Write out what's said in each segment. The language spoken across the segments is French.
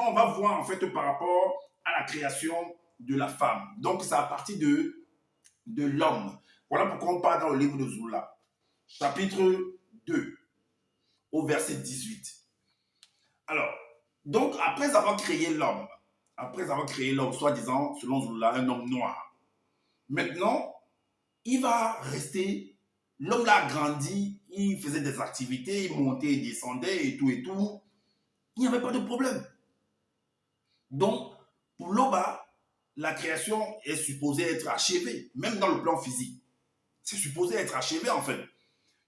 on va voir en fait par rapport à la création de la femme. Donc, c'est à partir de l'homme. Voilà pourquoi on parle dans le livre de Zoula, chapitre 2, au verset 18. Alors, donc, après avoir créé l'homme, soi-disant, selon Zoula, un homme noir, maintenant, il va rester, l'homme là a grandi, il faisait des activités, il montait, il descendait et tout, il n'y avait pas de problème. Donc, pour Loba, la création est supposée être achevée, même dans le plan physique. C'est supposé être achevé, en fait.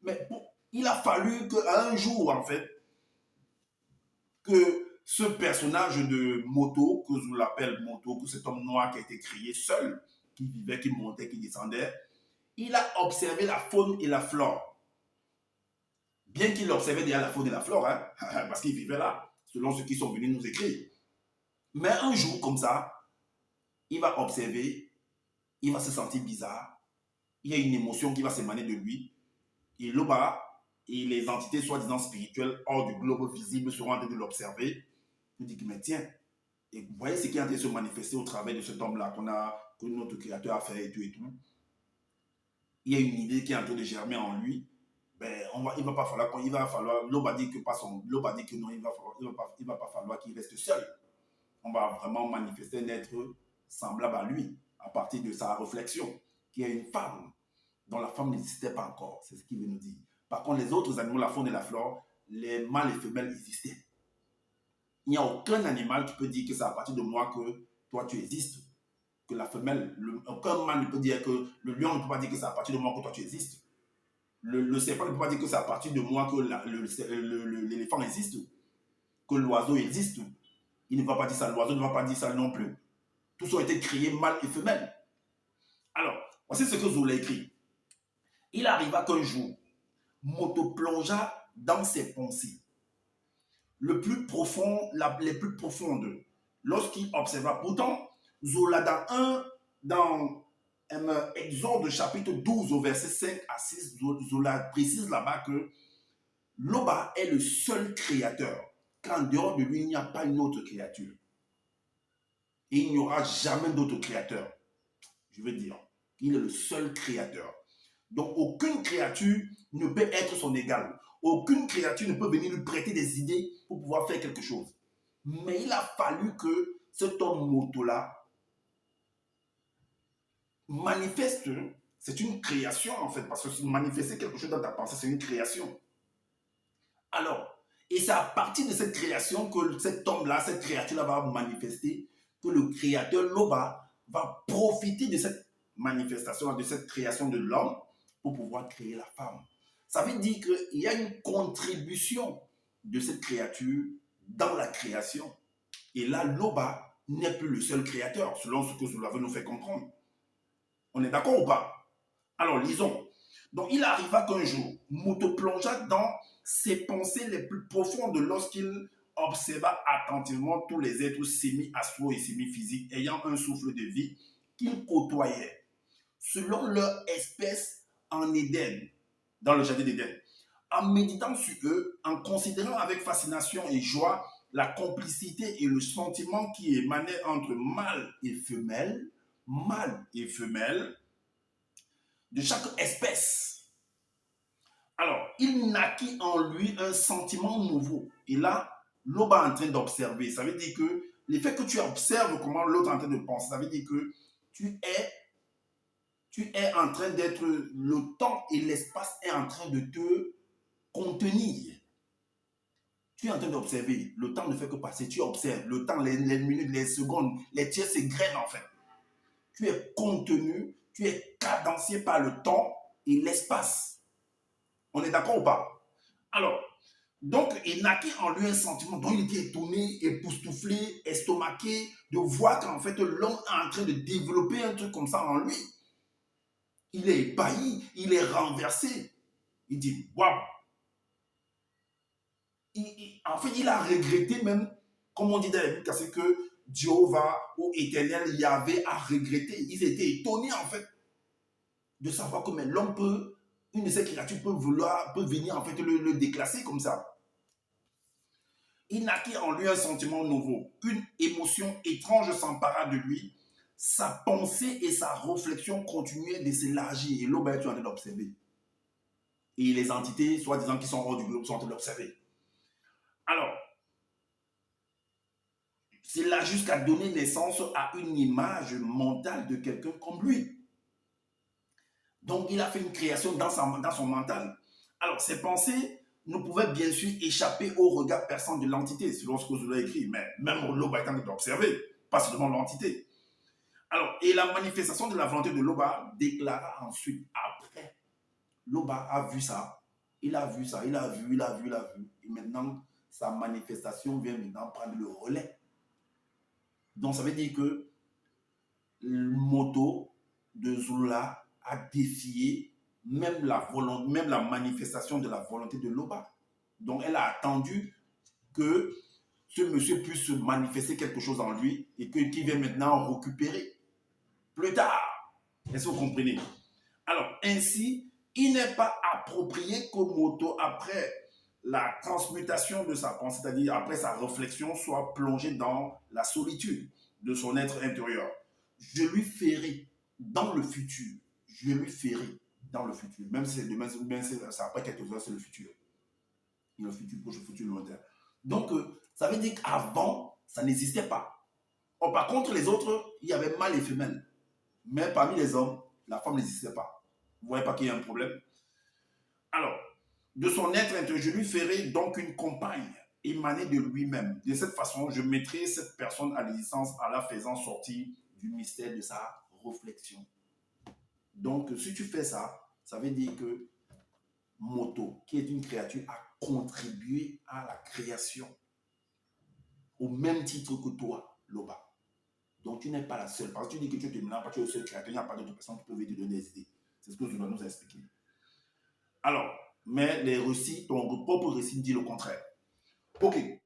Mais il a fallu qu'à un jour, en fait, que ce personnage de Moto, que je l'appelle Moto, que cet homme noir qui a été créé seul, qui vivait, qui montait, qui descendait, il a observé la faune et la flore. Bien qu'il observait déjà la faune et la flore, hein, parce qu'il vivait là, selon ceux qui sont venus nous écrire. Mais un jour, comme ça, il va observer, il va se sentir bizarre, il y a une émotion qui va s'émaner de lui, et Loba et les entités soi-disant spirituelles hors du globe visible seront en train de l'observer. Il dit que, mais tiens, et vous voyez ce qui est en train de se manifester au travers de cet homme-là que notre créateur a fait et tout. Il y a une idée qui est en train de germer en lui. Ben, il va pas falloir, Loba dit que non, il va pas falloir qu'il reste seul. On va vraiment manifester un être semblable à lui, à partir de sa réflexion, qui est une femme, dont la femme n'existait pas encore. C'est ce qu'il veut nous dire. Par contre, les autres animaux, la faune et la flore, les mâles et femelles existaient. Il n'y a aucun animal qui peut dire que c'est à partir de moi que toi tu existes. Que la femelle, aucun mâle ne peut dire que le lion ne peut pas dire que c'est à partir de moi que toi tu existes. Le serpent ne peut pas dire que c'est à partir de moi que l'éléphant existe. Que l'oiseau existe. Il ne va pas dire ça, l'oiseau ne va pas dire ça non plus. Tous ont été créés mâles et femelles. Alors, voici ce que Zola écrit. Il arriva qu'un jour, Moto plongea dans ses pensées les plus profondes, lorsqu'il observa. Pourtant, Zola dans Exode chapitre 12 au verset 5 à 6, Zola précise là-bas que Loba est le seul créateur, qu'en dehors de lui, il n'y a pas une autre créature. Et il n'y aura jamais d'autre créateur. Je veux dire, il est le seul créateur. Donc, aucune créature ne peut être son égal. Aucune créature ne peut venir lui prêter des idées pour pouvoir faire quelque chose. Mais il a fallu que cet homme Moto-là manifeste, c'est une création en fait, parce que manifester quelque chose dans ta pensée, c'est une création. Alors, et c'est à partir de cette création que cet homme-là, cette créature-là va manifester, que le créateur Loba va profiter de cette manifestation, de cette création de l'homme pour pouvoir créer la femme. Ça veut dire qu'il y a une contribution de cette créature dans la création. Et là, Loba n'est plus le seul créateur, selon ce que Zola veut nous faire comprendre. On est d'accord ou pas? Alors, lisons. Donc, il arriva qu'un jour, Moto plongea dans ses pensées les plus profondes lorsqu'il observa attentivement tous les êtres semi-astraux et semi-physiques ayant un souffle de vie qu'il côtoyait, selon leur espèce en Éden, dans le jardin d'Éden. En méditant sur eux, en considérant avec fascination et joie la complicité et le sentiment qui émanait entre mâle et femelle, de chaque espèce. Alors, il naquit en lui un sentiment nouveau. Et là, Loba est en train d'observer. Ça veut dire que l'effet que tu observes comment l'autre est en train de penser, ça veut dire que tu es en train d'être, le temps et l'espace est en train de te contenir. Tu es en train d'observer. Le temps ne fait que passer. Tu observes. Le temps, les minutes, les secondes, les tiers s'égrènent en fait. Tu es contenu, tu es cadencé par le temps et l'espace. On est d'accord ou pas? Alors, donc, il naquit en lui un sentiment dont il était étonné, époustouflé, estomaqué, de voir qu'en fait, l'homme est en train de développer un truc comme ça en lui. Il est ébahi, il est renversé. Il dit, waouh! En fait, il a regretté même, comme on dit dans la Bible, c'est que Jéhovah ou Éternel Yahvé a regretté. Ils étaient étonnés en fait de savoir que l'homme peut, une de ces créatures peut venir en fait le déclasser comme ça. il naquit en lui un sentiment nouveau. Une émotion étrange s'empara de lui. Sa pensée et sa réflexion continuaient de s'élargir. Et Loba est en train d'observer. Et les entités, soi-disant qui sont hors du globe, sont en train d'observer. Alors, c'est là jusqu'à donner naissance à une image mentale de quelqu'un comme lui. Donc, il a fait une création dans son mental. Alors, ses pensées ne pouvaient bien sûr échapper au regard perçant de l'entité, selon ce que je l'ai écrit, mais même Loba est en train d'observer, pas seulement l'entité. Alors, et la manifestation de la volonté de Loba déclara ensuite, après, Loba a vu ça, il a vu ça, il a vu, et maintenant, sa manifestation vient maintenant prendre le relais. Donc, ça veut dire que le moto de Zula a défié même la manifestation de la volonté de Loba. Donc, elle a attendu que ce monsieur puisse manifester quelque chose en lui et qu'il vienne maintenant récupérer. Plus tard, est-ce que vous comprenez? Alors, ainsi, il n'est pas approprié que Moto, après la transmutation de sa pensée, c'est-à-dire après sa réflexion, soit plongé dans la solitude de son être intérieur. Je lui ferai dans le futur, je lui ferai dans le futur, même si c'est demain, même si c'est après quelques heures, c'est le futur. Le futur proche, le futur lointain. Donc, ça veut dire qu'avant, ça n'existait pas. Or, par contre, les autres, il y avait mâle et femelle. Mais parmi les hommes, la femme n'existait pas. Vous ne voyez pas qu'il y a un problème? Alors, de son être intérieur, je lui ferai donc une compagne émanée de lui-même. De cette façon, je mettrai cette personne à l'existence en la faisant sortir du mystère de sa réflexion. Donc, si tu fais ça, ça veut dire que Moto, qui est une créature, a contribué à la création au même titre que toi, Loba. Donc, tu n'es pas la seule. Parce que tu dis que tu te mélanges pas, tu es le seul créateur, il n'y a pas d'autres personnes qui peuvent te donner des idées. C'est ce que je dois nous expliquer. Alors, mais les récits, ton propre récit dit le contraire. Ok.